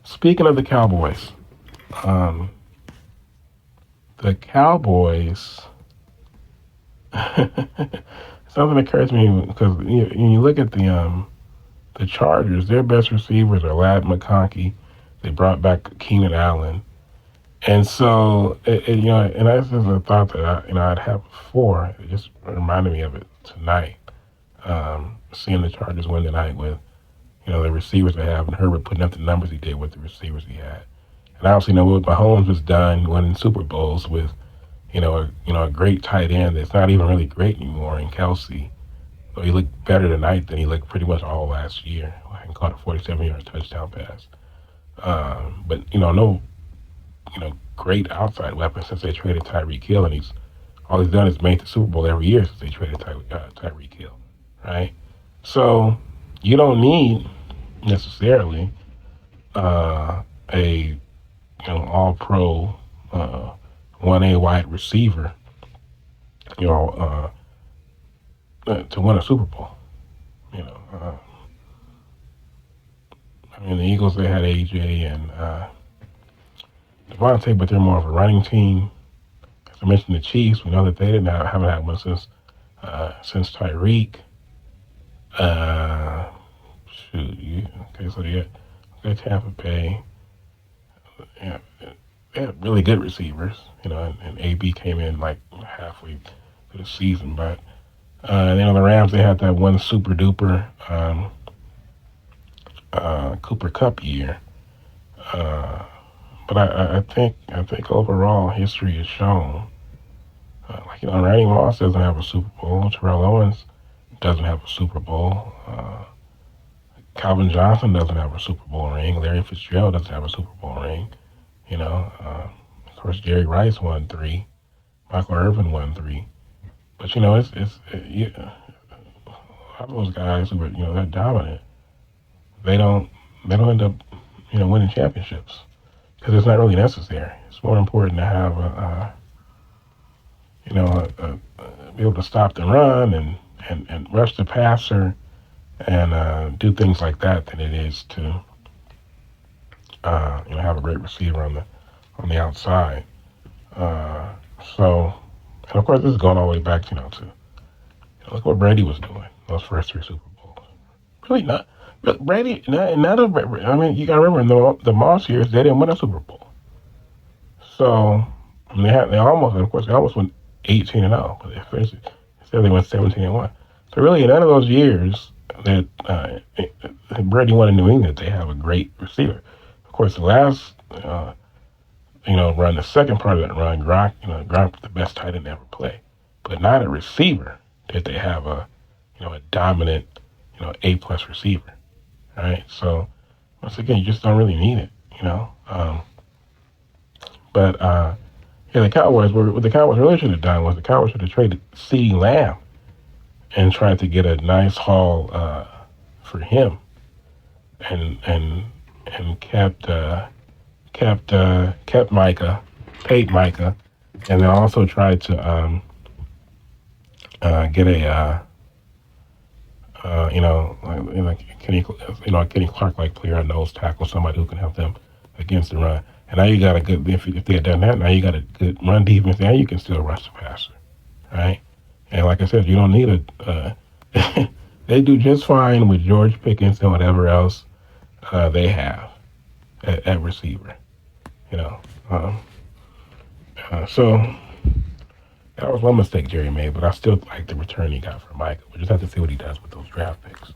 Speaking of the Cowboys, um, the Cowboys. Something occurs to me because you look at the Chargers. Their best receivers are Lad McConkey. They brought back Keenan Allen, and so and that's just a thought that I'd have before. It just reminded me of it tonight. Seeing the Chargers win tonight with the receivers they have, and Herbert putting up the numbers he did with the receivers he had, and obviously what Mahomes has done winning Super Bowls with a great tight end that's not even really great anymore in Kelsey. So he looked better tonight than he looked pretty much all last year. He caught a 47-yard touchdown pass. But no, great outside weapon since they traded Tyreek Hill, and all he's done is made the Super Bowl every year since they traded Tyreek Hill, right? So you don't need necessarily a all-pro 1A wide receiver, to win a Super Bowl. You know, the Eagles, they had AJ and Devontae, but they're more of a running team. As I mentioned, the Chiefs, we know that they haven't had one since Tyreek. Okay, so they got Tampa Bay. Yeah, they had really good receivers, and AB came in like halfway through the season, but the Rams, they had that one super duper Cooper Cup year. But I think overall history has shown, Randy Moss doesn't have a Super Bowl. Terrell Owens doesn't have a Super Bowl. Calvin Johnson doesn't have a Super Bowl ring. Larry Fitzgerald doesn't have a Super Bowl ring. Of course, Jerry Rice won 3. Michael Irvin won 3. But a lot of those guys who are that dominant, they don't end up winning championships because it's not really necessary. It's more important to have be able to stop the run and rush the passer and do things like that than it is to have a great receiver on the outside. And of course, this is going all the way back, to look what Brady was doing those first 3 Super Bowls. Really not. But Brady, none of it. You got to remember in the Moss years, they didn't win a Super Bowl. So they almost went 18-0, but instead they went 17-1. So really, in none of those years that Brady won in New England, they have a great receiver. Of course, the last run, the second part of that run, Gronk was the best tight end to ever play, but not a receiver that they have a dominant, A+ receiver, right? So once again, you just don't really need it, But the Cowboys what the Cowboys really should have done was the Cowboys should have traded CeeDee Lamb and tried to get a nice haul for him, and kept Micah, paid Micah, and then also tried to get a Kenny Clark like player on nose tackle, somebody who can help them against the run. And now you got a good, if they had done that, now you got a good run defense. Now you can still rush the passer, right? And like I said, you don't need they do just fine with George Pickens and whatever else they have at receiver, So that was one mistake Jerry made, but I still like the return he got from Micah. We just have to see what he does with those draft picks.